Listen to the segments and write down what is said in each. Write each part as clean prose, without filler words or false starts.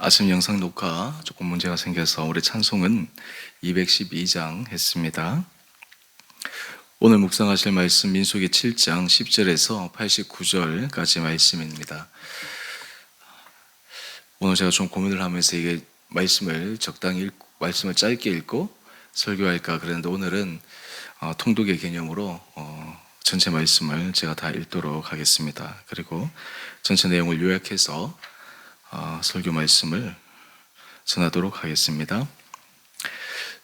아침 영상 녹화 조금 문제가 생겨서 우리 찬송은 212장 했습니다. 오늘 묵상하실 말씀 민수기 7장 10절에서 89절까지 말씀입니다. 오늘 제가 좀 고민을 하면서 이게 말씀을 적당히 읽고, 말씀을 짧게 읽고 설교할까 그랬는데 오늘은 통독의 개념으로 전체 말씀을 제가 다 읽도록 하겠습니다. 그리고 전체 내용을 요약해서 설교 말씀을 전하도록 하겠습니다.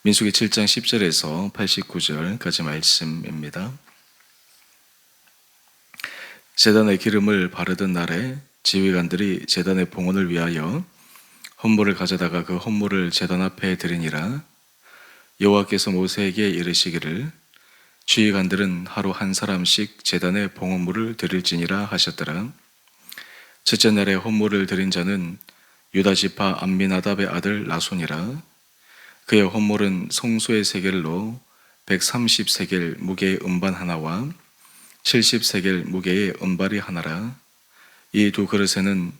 민수기 7장 10절에서 89절까지 말씀입니다. 제단의 기름을 바르던 날에 지휘관들이 제단의 봉헌을 위하여 헌물을 가져다가 그 헌물을 제단 앞에 드리니라. 여호와께서 모세에게 이르시기를 지휘관들은 하루 한 사람씩 제단의 봉헌물을 드릴지니라 하셨더라. 첫째 날에 헌물을 드린 자는 유다 지파 암미나답의 아들 나손이라. 그의 헌물은 성소의 세겔로 130세겔 무게의 음반 하나와 70세겔 무게의 은발이 하나라. 이 두 그릇에는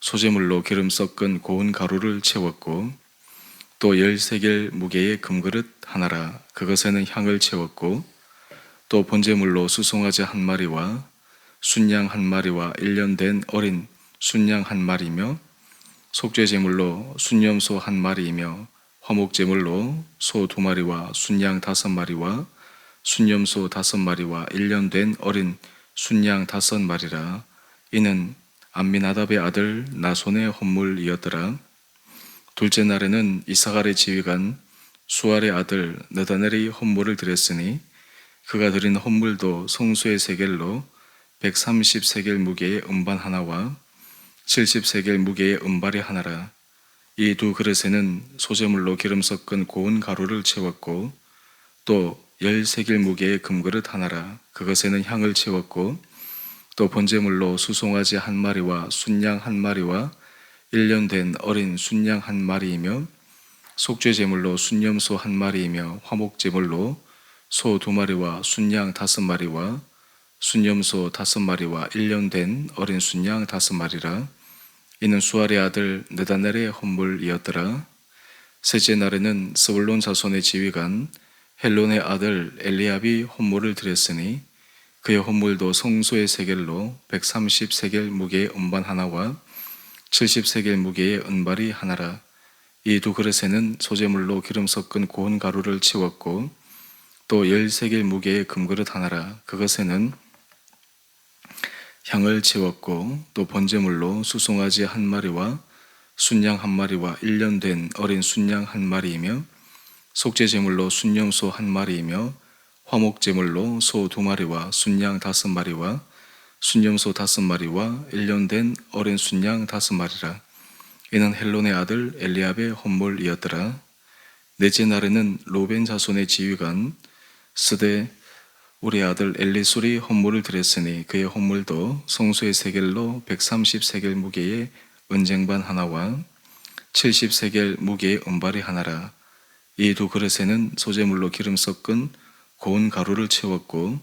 소재물로 기름 섞은 고운 가루를 채웠고 또 10세겔 무게의 금그릇 하나라. 그것에는 향을 채웠고 또 번제물로 수송아지 한 마리와 순양 한 마리와 1년 된 어린 순양 한 마리며 속죄제물로 순염소 한 마리이며 화목제물로 소 2마리와 순양 5마리와 순염소 5마리와 1년 된 어린 순양 5마리라. 이는 암미나답의 아들 나손의 헌물이었더라. 둘째 날에는 이사갈의 지휘관 수알의 아들 느다넬이 헌물을 드렸으니 그가 드린 헌물도 성소의 세겔로 130세겔 무게의 음반 하나와 70세겔 무게의 은발이 하나라. 이 두 그릇에는 소재물로 기름 섞은 고운 가루를 채웠고 또 10세겔 무게의 금그릇 하나라. 그것에는 향을 채웠고 또 번제물로 수송아지 한 마리와 순양 한 마리와 1년 된 어린 순양 한 마리이며 속죄제물로 순염소 한 마리이며 화목제물로 소 2마리와 순양 5마리와 순염소 5마리와 1년 된 어린 순양 5마리라. 이는 수알의 아들 느다넬의 헌물이었더라. 셋째 날에는 스불론 자손의 지휘관 헬론의 아들 엘리압이 헌물을 드렸으니 그의 헌물도 성소의 세겔로 130세겔 무게의 음반 하나와 70세겔 무게의 은발이 하나라. 이 두 그릇에는 소재물로 기름 섞은 고운 가루를 채웠고 또 10세겔 무게의 금그릇 하나라. 그것에는 향을 채웠고 또 번제물로 수송아지 한 마리와 순양 한 마리와 1년 된 어린 순양 한 마리이며 속죄제물로 순염소 한 마리이며 화목제물로 소 2마리와 순양 5마리와 순염소 5마리와 1년 된 어린 순양 5마리라. 이는 헬론의 아들 엘리압의 헌물이었더라. 넷째 날에는 로벤 자손의 지휘관 스데 우리 아들 엘리술이 헌물을 드렸으니 그의 헌물도 성소의 세겔로 130세겔 무게의 은쟁반 하나와 70세겔 무게의 은발이 하나라. 이 두 그릇에는 소재물로 기름 섞은 고운 가루를 채웠고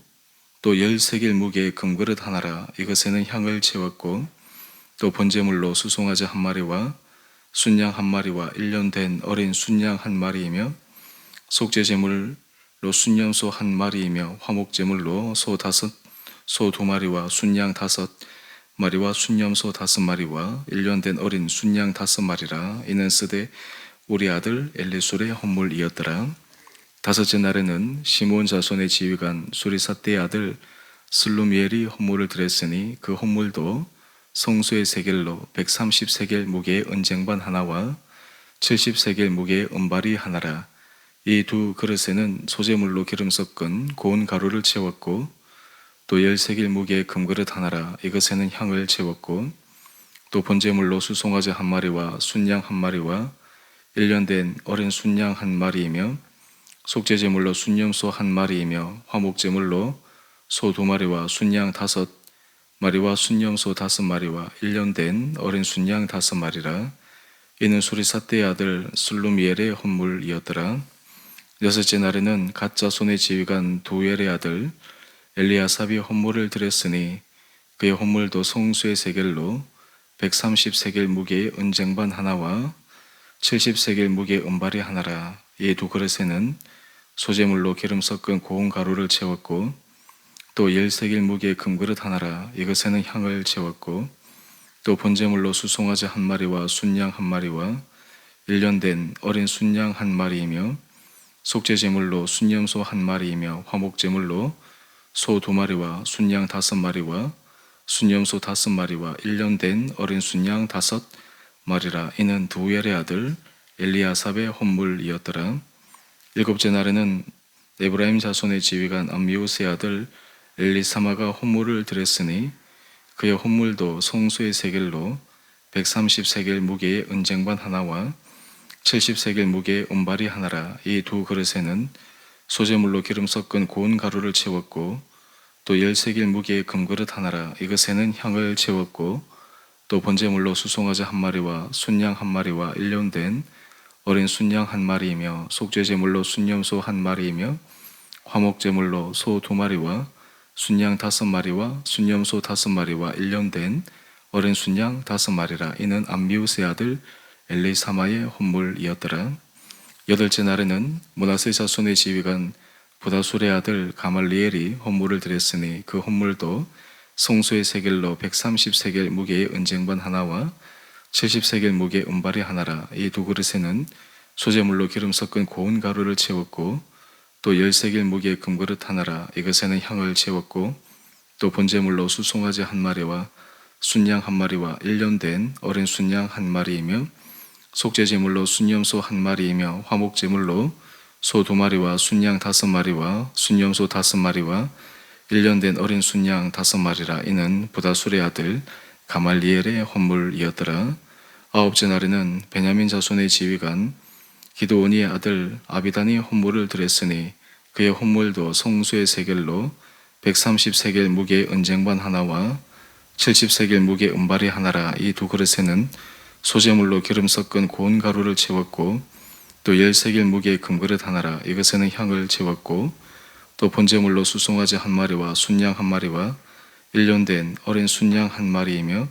또 10세겔 무게의 금그릇 하나라. 이것에는 향을 채웠고 또 번제물로 수송아지 한 마리와 순양 한 마리와 1년 된 어린 순양 한 마리이며 속죄제물로 순염소 한 마리이며 화목제물로 소 2마리와 순양 5마리와 순염소 5마리와 1년 된 어린 순양 5마리라. 이는 스데 우리 아들 엘리술의 헌물이었더라. 다섯째 날에는 시므온 자손의 지휘관 수리사떼의 아들 슬루미엘이 헌물을 드렸으니 그 헌물도 성소의 세겔로 130세겔 무게의 은쟁반 하나와 70세겔 무게의 은발이 하나라. 이 두 그릇에는 소재물로 기름 섞은 고운 가루를 채웠고 또 10세겔 무게의 금그릇 하나라. 이것에는 향을 채웠고 또 번제물로 수송아지 한 마리와 순양 한 마리와 1년 된 어린 순양 한 마리이며 속죄제물로 순염소 한 마리이며 화목제물로 소 2마리와 순양 5마리와 순염소 5마리와 1년 된 어린 순양 5마리라. 이는 수리사떼의 아들 슬루미엘의 헌물이었더라. 여섯째 날에는 갓 자손의 지휘관 도엘의 아들 엘리아삽이 헌물을 드렸으니 그의 헌물도 성수의 세겔로 130세겔 무게의 은쟁반 하나와 70세겔 무게의 은발이 하나라. 이 두 그릇에는 소재물로 기름 섞은 고운 가루를 채웠고 또 10세겔 무게의 금그릇 하나라. 이것에는 향을 채웠고 또 번제물로 수송아지 한 마리와 순양 한 마리와 1년 된 어린 순양 한 마리이며 속죄제물로 순염소 한 마리이며 화목제물로 소 2마리와 순양 5마리와 순염소 5마리와 1년 된 어린 순양 5마리라. 이는 두엘의 아들 엘리아삽의 헌물이었더라. 일곱째 날에는 에브라임 자손의 지휘관 암미우스의 아들 엘리사마가 헌물을 드렸으니 그의 헌물도 성소의 세겔로 130세겔 무게의 은쟁반 하나와 70세겔 무게의 은발이 하나라. 이 두 그릇에는 소재물로 기름 섞은 고운 가루를 채웠고 또 10세겔 무게의 금그릇 하나라. 이것에는 향을 채웠고 또 번제물로 수송아지 한 마리와 순양 한 마리와 1년 된 어린 순양 한 마리이며 속죄제물로 순염소 한 마리이며 화목제물로 소 2마리와 순양 5마리와 순염소 5마리와 1년 된 어린 순양 5마리라. 이는 암미우스의 아들 엘리사마의 헌물이었더라. 여덟째 날에는 므낫세 자손의 지휘관 부다술의 아들 가말리엘이 헌물을 드렸으니 그 헌물도 성소의 세겔로 130세겔 무게의 은쟁반 하나와 70세겔 무게의 은발이 하나라. 이 두 그릇에는 소재물로 기름 섞은 고운 가루를 채웠고 또 10세겔 무게의 금그릇 하나라. 이것에는 향을 채웠고 또 번제물로 수송아지 한 마리와 순양 한 마리와 1년 된 어린 순양 한 마리이며 속죄제물로 순염소 한 마리이며 화목제물로 소 2마리와 순양 5마리와 순염소 5마리와 1년 된 어린 순양 5마리라. 이는 부다술의 아들 가말리엘의 헌물이었더라. 아홉째 날에는 베냐민 자손의 지휘관 기드오니의 아들 아비단이 헌물을 드렸으니 그의 헌물도 성수의 세겔로 130세겔 무게의 은쟁반 하나와 70세겔 무게의 은발이 하나라. 이 두 그릇에는 소재물로 기름 섞은 고운 가루를 채웠고 또 10세겔 무게의 금그릇 하나라. 이것에는 향을 채웠고 또 번제물로 수송아지 한 마리와 순양 한 마리와 1년 된 어린 순양 한 마리이며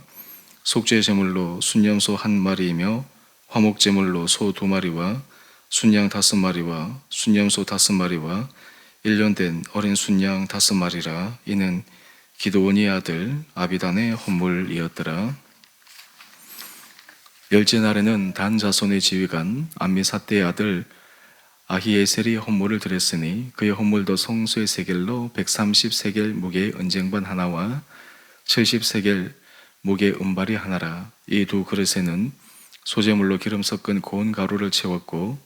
속죄제물로 순염소 한 마리이며 화목제물로 소 2마리와 순양 5마리와 순염소 5마리와 1년 된 어린 순양 5마리라. 이는 기드오니의 아들 아비단의 헌물이었더라. 열째 날에는 단 자손의 지휘관 암미사대의 아들 아히에셀이 헌물을 드렸으니 그의 헌물도 성소의 세겔로 130세겔 무게의 은쟁반 하나와 70세겔 무게의 은발이 하나라. 이 두 그릇에는 소재물로 기름 섞은 고운 가루를 채웠고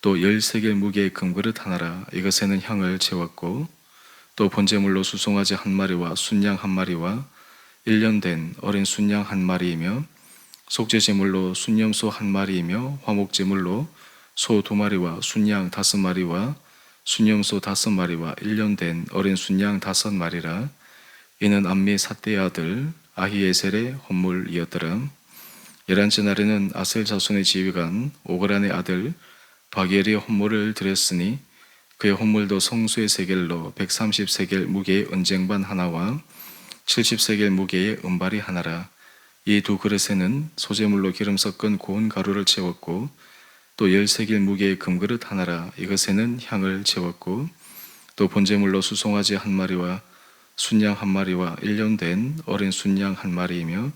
또 10세겔 무게의 금그릇 하나라. 이것에는 향을 채웠고 또 번제물로 수송아지 한 마리와 순양 한 마리와 1년 된 어린 순양 한 마리이며 속죄제물로 순염소 한 마리이며 화목제물로 소 2마리와 순양 5마리와 순염소 5마리와 1년 된 어린 순양 5마리라. 이는 암미 삿대의 아들 아히에셀의 헌물이었더라. 11째 날에는 아셀 자손의 지휘관 오그란의 아들 바기엘이 헌물을 드렸으니 그의 헌물도 성수의 세겔로 130세겔 무게의 은쟁반 하나와 70세겔 무게의 은발이 하나라. 이 두 그릇에는 소재물로 기름 섞은 고운 가루를 채웠고 또 10세겔 무게의 금그릇 하나라. 이것에는 향을 채웠고 또 번제물로 수송아지 한 마리와 순양 한 마리와 1년 된 어린 순양 한 마리이며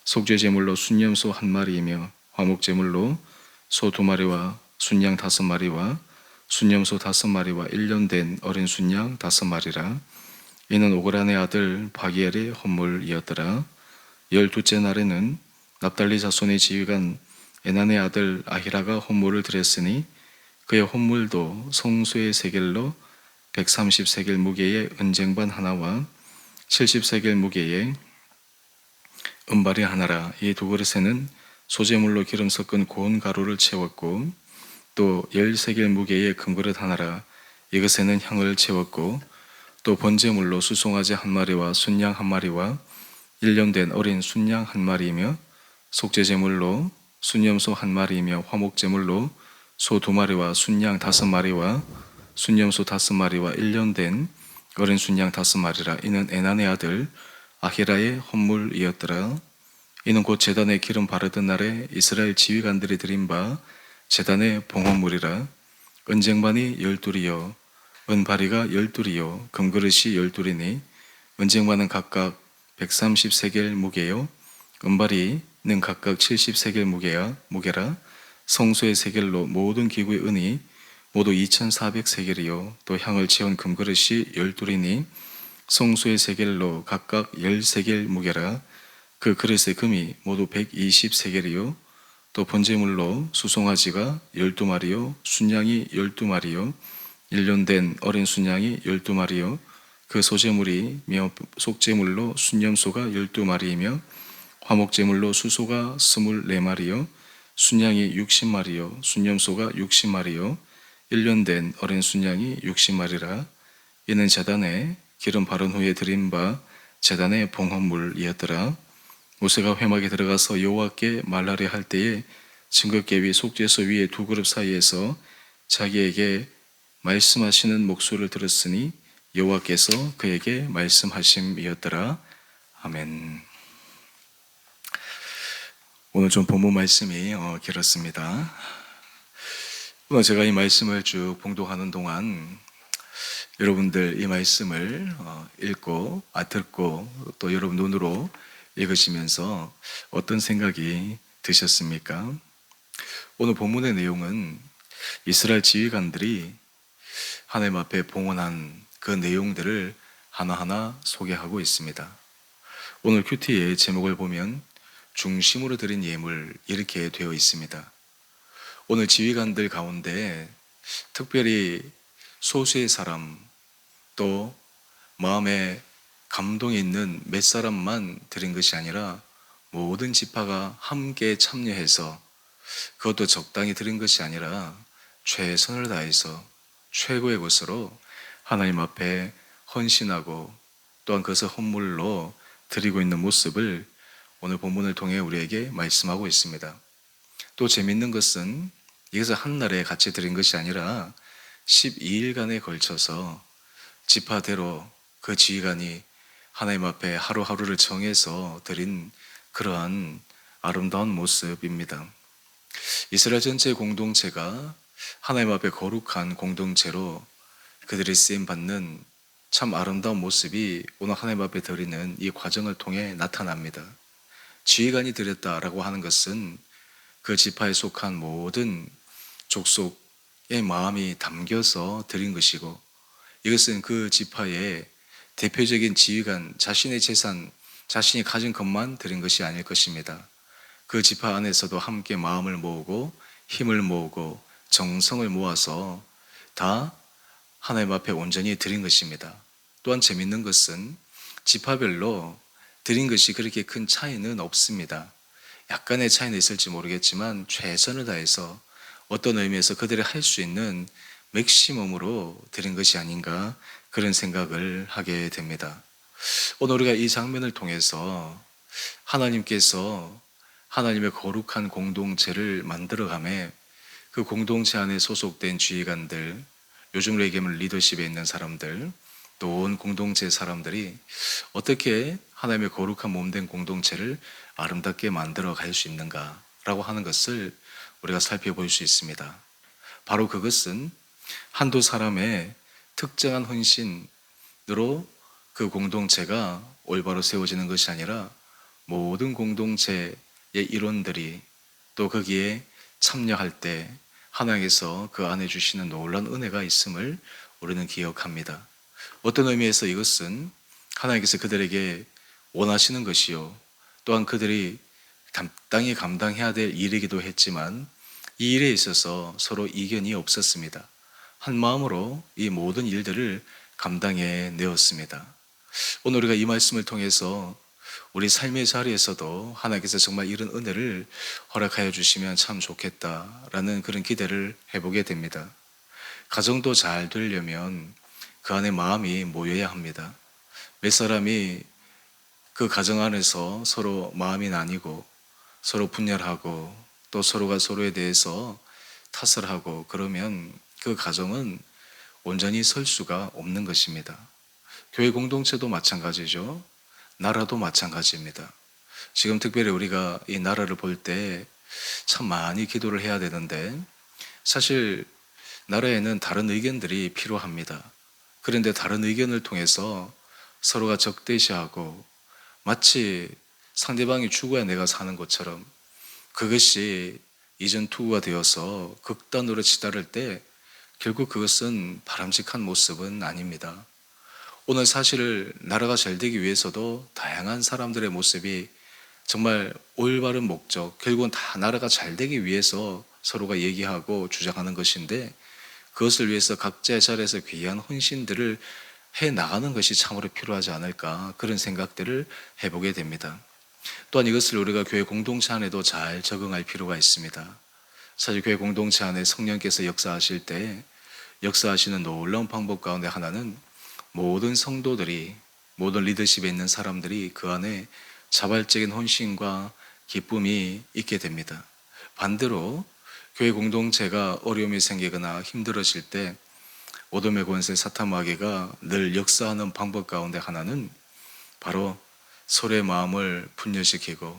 속죄제물로 순염소 한 마리이며 화목제물로 소 2마리와 순양 5마리와 순염소 5마리와 1년 된 어린 순양 5마리라. 이는 오그란의 아들 바기엘의 헌물이었더라. 12째 날에는 납달리 자손의 지휘관 에난의 아들 아히라가 헌물을 드렸으니 그의 헌물도 성수의 세겔로 130세겔 무게의 은쟁반 하나와 70세겔 무게의 은발이 하나라. 이 두 그릇에는 소재물로 기름 섞은 고운 가루를 채웠고 또 10세겔 무게의 금그릇 하나라. 이것에는 향을 채웠고 또 번제물로 수송아지 한 마리와 순양 한 마리와 1년 된 어린 순양 한 마리이며 속죄제물로 순염소 한 마리이며 화목제물로 소 2마리와 순양 5마리와 순염소 5마리와 1년 된 어린 순양 5마리라. 이는 에난의 아들 아히라의 헌물이었더라. 이는 곧 제단에 기름 바르던 날에 이스라엘 지휘관들이 드린 바 제단의 봉헌물이라. 은쟁반이 12이요 은바리가 12이요 금그릇이 12이니 은쟁반은 각각 130세겔 무게요 은바리는 각각 70세겔 무게라. 성소의 세겔로 모든 기구의 은이 모두 2400세겔이요 또 향을 채운 금그릇이 12이니 성소의 세겔로 각각 10세겔 무게라. 그 그릇의 금이 모두 120세겔이요 또 번제물로 수송아지가 12마리요 순양이 12마리요 1년 된 어린 순양이 12마리요 그 소제물이며 속제물로 순염소가 12마리이며 화목제물로 수소가 24마리요 순양이 60마리요 순염소가 60마리요 1년 된 어린 순양이 60마리라. 이는 제단에 기름 바른 후에 드린 바 제단의 봉헌물이었더라. 모세가 회막에 들어가서 여호와께 말하려 할 때에 증거궤 위 속죄소 위에 두 그룹 사이에서 자기에게 말씀하시는 목소리를 들었으니 여호와께서 그에게 말씀하심이었더라. 아멘. 오늘 좀 본문 말씀이 길었습니다. 오늘 제가 이 말씀을 쭉 봉독하는 동안 여러분들 이 말씀을 읽고 듣고 또 여러분 눈으로 읽으시면서 어떤 생각이 드셨습니까? 오늘 본문의 내용은 이스라엘 지휘관들이 하나님 앞에 봉헌한 그 내용들을 하나하나 소개하고 있습니다. 오늘 큐티의 제목을 보면 중심으로 드린 예물 이렇게 되어 있습니다. 오늘 지휘관들 가운데 특별히 소수의 사람 또 마음에 감동이 있는 몇 사람만 드린 것이 아니라 모든 지파가 함께 참여해서 그것도 적당히 드린 것이 아니라 최선을 다해서 최고의 것으로 하나님 앞에 헌신하고 또한 그것을 헌물로 드리고 있는 모습을 오늘 본문을 통해 우리에게 말씀하고 있습니다. 또 재밌는 것은 이것을 한 날에 같이 드린 것이 아니라 12일간에 걸쳐서 지파대로 그 지휘관이 하나님 앞에 하루하루를 정해서 드린 그러한 아름다운 모습입니다. 이스라엘 전체 공동체가 하나님 앞에 거룩한 공동체로 그들이 쓰임받는 참 아름다운 모습이 오늘 하나님 앞에 드리는 이 과정을 통해 나타납니다. 지휘관이 드렸다라고 하는 것은 그 지파에 속한 모든 족속의 마음이 담겨서 드린 것이고 이것은 그 지파의 대표적인 지휘관 자신의 재산, 자신이 가진 것만 드린 것이 아닐 것입니다. 그 지파 안에서도 함께 마음을 모으고 힘을 모으고 정성을 모아서 다 하나님 앞에 온전히 드린 것입니다. 또한 재밌는 것은 지파별로 드린 것이 그렇게 큰 차이는 없습니다. 약간의 차이는 있을지 모르겠지만 최선을 다해서 어떤 의미에서 그들이 할 수 있는 맥시멈으로 드린 것이 아닌가 그런 생각을 하게 됩니다. 오늘 우리가 이 장면을 통해서 하나님께서 하나님의 거룩한 공동체를 만들어가며 그 공동체 안에 소속된 지휘관들, 요즘으로 얘기하면 리더십에 있는 사람들, 또 온 공동체 사람들이 어떻게 하나님의 거룩한 몸된 공동체를 아름답게 만들어 갈 수 있는가라고 하는 것을 우리가 살펴볼 수 있습니다. 바로 그것은 한두 사람의 특정한 헌신으로 그 공동체가 올바로 세워지는 것이 아니라 모든 공동체의 일원들이 또 거기에 참여할 때 하나님께서 그 안에 주시는 놀라운 은혜가 있음을 우리는 기억합니다. 어떤 의미에서 이것은 하나님께서 그들에게 원하시는 것이요 또한 그들이 당당히 감당해야 될 일이기도 했지만 이 일에 있어서 서로 이견이 없었습니다. 한 마음으로 이 모든 일들을 감당해 내었습니다. 오늘 우리가 이 말씀을 통해서 우리 삶의 자리에서도 하나님께서 정말 이런 은혜를 허락하여 주시면 참 좋겠다라는 그런 기대를 해보게 됩니다. 가정도 잘 되려면 그 안에 마음이 모여야 합니다. 몇 사람이 그 가정 안에서 서로 마음이 나뉘고 서로 분열하고 또 서로가 서로에 대해서 탓을 하고 그러면 그 가정은 온전히 설 수가 없는 것입니다. 교회 공동체도 마찬가지죠. 나라도 마찬가지입니다. 지금 특별히 우리가 이 나라를 볼 때 참 많이 기도를 해야 되는데, 사실 나라에는 다른 의견들이 필요합니다. 그런데 다른 의견을 통해서 서로가 적대시하고 마치 상대방이 죽어야 내가 사는 것처럼, 그것이 이전 투구가 되어서 극단으로 치달을 때 결국 그것은 바람직한 모습은 아닙니다. 오늘 사실 나라가 잘 되기 위해서도 다양한 사람들의 모습이 정말 올바른 목적, 결국은 다 나라가 잘 되기 위해서 서로가 얘기하고 주장하는 것인데, 그것을 위해서 각자의 자리에서 귀한 헌신들을 해 나가는 것이 참으로 필요하지 않을까, 그런 생각들을 해보게 됩니다. 또한 이것을 우리가 교회 공동체 안에도 잘 적응할 필요가 있습니다. 사실 교회 공동체 안에 성령께서 역사하실 때 역사하시는 놀라운 방법 가운데 하나는 모든 성도들이, 모든 리더십에 있는 사람들이 그 안에 자발적인 헌신과 기쁨이 있게 됩니다. 반대로 교회 공동체가 어려움이 생기거나 힘들어질 때 어둠의 권세 사탄 마귀가 늘 역사하는 방법 가운데 하나는 바로 서로의 마음을 분열시키고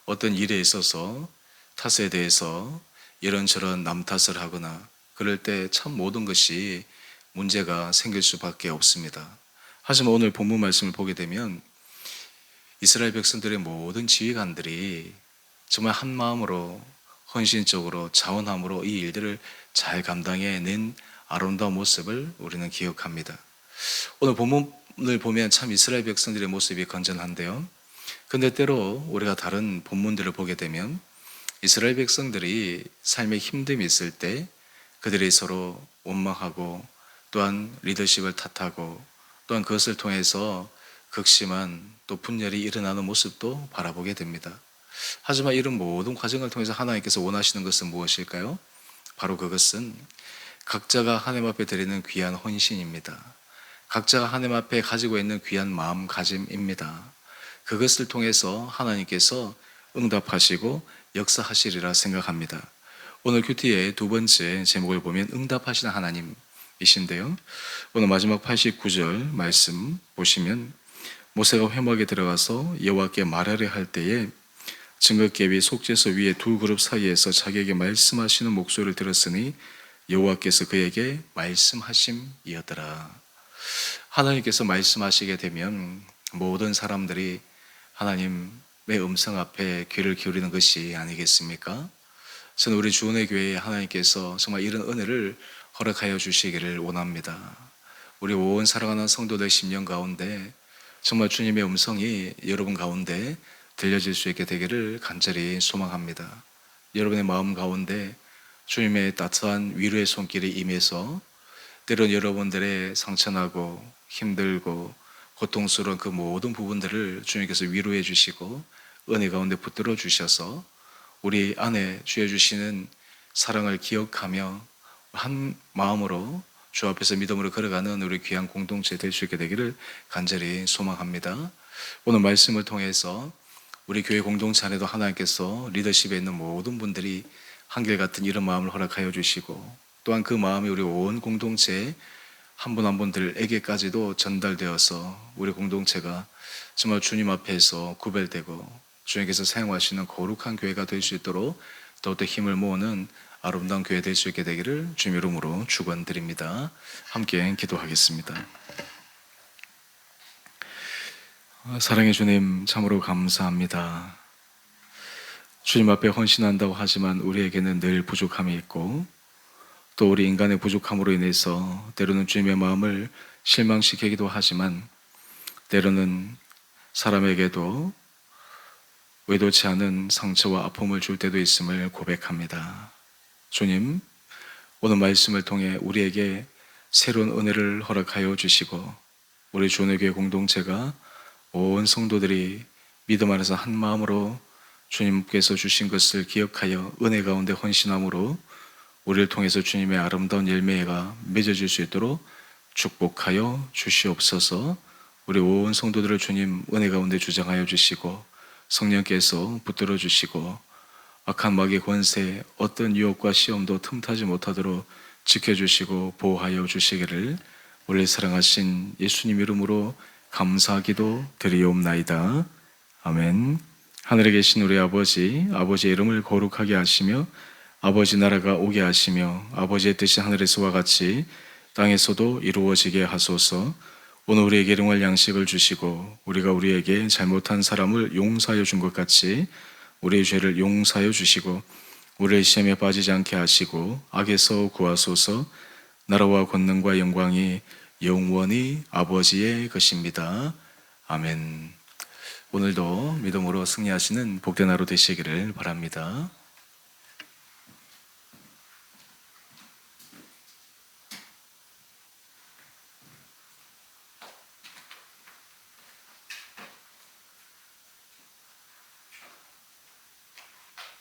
어떤 일에 있어서 탓에 대해서 이런저런 남 탓을 하거나, 그럴 때 참 모든 것이 문제가 생길 수밖에 없습니다. 하지만 오늘 본문 말씀을 보게 되면 이스라엘 백성들의 모든 지휘관들이 정말 한 마음으로 헌신적으로 자원함으로 이 일들을 잘 감당해낸 아름다운 모습을 우리는 기억합니다. 오늘 본문을 보면 참 이스라엘 백성들의 모습이 건전한데요. 근데 때로 우리가 다른 본문들을 보게 되면 이스라엘 백성들이 삶에 힘듦이 있을 때 그들이 서로 원망하고 또한 리더십을 탓하고 또한 그것을 통해서 극심한 또 분열이 일어나는 모습도 바라보게 됩니다. 하지만 이런 모든 과정을 통해서 하나님께서 원하시는 것은 무엇일까요? 바로 그것은 각자가 하나님 앞에 드리는 귀한 헌신입니다. 각자가 하나님 앞에 가지고 있는 귀한 마음가짐입니다. 그것을 통해서 하나님께서 응답하시고 역사하시리라 생각합니다. 오늘 큐티의 두 번째 제목을 보면 응답하시는 하나님이신데요. 오늘 마지막 89절 말씀 보시면 모세가 회막에 들어가서 여호와께 말하려 할 때에 증거궤비 속죄소 위에 두 그룹 사이에서 자기에게 말씀하시는 목소리를 들었으니 여호와께서 그에게 말씀하심이었더라. 하나님께서 말씀하시게 되면 모든 사람들이 하나님의 음성 앞에 귀를 기울이는 것이 아니겠습니까? 저는 우리 주은혜 교회에 하나님께서 정말 이런 은혜를 허락하여 주시기를 원합니다. 우리 온 사랑하는 성도들 심령 가운데 정말 주님의 음성이 여러분 가운데 들려질 수 있게 되기를 간절히 소망합니다. 여러분의 마음 가운데 주님의 따뜻한 위로의 손길이 임해서 때론 여러분들의 상처나고 힘들고 고통스러운 그 모든 부분들을 주님께서 위로해 주시고 은혜 가운데 붙들어 주셔서 우리 안에 주여 주시는 사랑을 기억하며 한 마음으로 주 앞에서 믿음으로 걸어가는 우리 귀한 공동체 될 수 있게 되기를 간절히 소망합니다. 오늘 말씀을 통해서 우리 교회 공동체 안에도 하나님께서 리더십에 있는 모든 분들이 한결같은 이런 마음을 허락하여 주시고 또한 그 마음이 우리 온 공동체에 한 분 한 분들에게까지도 전달되어서 우리 공동체가 정말 주님 앞에서 구별되고 주님께서 사용하시는 거룩한 교회가 될 수 있도록 더욱더 힘을 모으는 아름다운 교회 될 수 있게 되기를 주님 이름으로 축원드립니다. 함께 기도하겠습니다. 사랑의 주님, 참으로 감사합니다. 주님 앞에 헌신한다고 하지만 우리에게는 늘 부족함이 있고 또 우리 인간의 부족함으로 인해서 때로는 주님의 마음을 실망시키기도 하지만 때로는 사람에게도 의도치 않은 상처와 아픔을 줄 때도 있음을 고백합니다. 주님, 오늘 말씀을 통해 우리에게 새로운 은혜를 허락하여 주시고 우리 주의 교회 공동체가 온 성도들이 믿음 안에서 한 마음으로 주님께서 주신 것을 기억하여 은혜 가운데 헌신함으로 우리를 통해서 주님의 아름다운 열매가 맺어질 수 있도록 축복하여 주시옵소서. 우리 온 성도들을 주님 은혜 가운데 주장하여 주시고 성령께서 붙들어 주시고 악한 마귀의 권세 어떤 유혹과 시험도 틈타지 못하도록 지켜주시고 보호하여 주시기를 우리 사랑하신 예수님 이름으로 감사하기도 드리옵나이다. 아멘. 하늘에 계신 우리 아버지, 아버지의 이름을 거룩하게 하시며 아버지 나라가 오게 하시며 아버지의 뜻이 하늘에서와 같이 땅에서도 이루어지게 하소서. 오늘 우리에게 일용할 양식을 주시고 우리가 우리에게 잘못한 사람을 용서하여 준 것 같이 우리의 죄를 용서하여 주시고 우리를 시험에 빠지지 않게 하시고 악에서 구하소서. 나라와 권능과 영광이 영원히 아버지의 것입니다. 아멘. 오늘도 믿음으로 승리하시는 복된 하루 되시기를 바랍니다.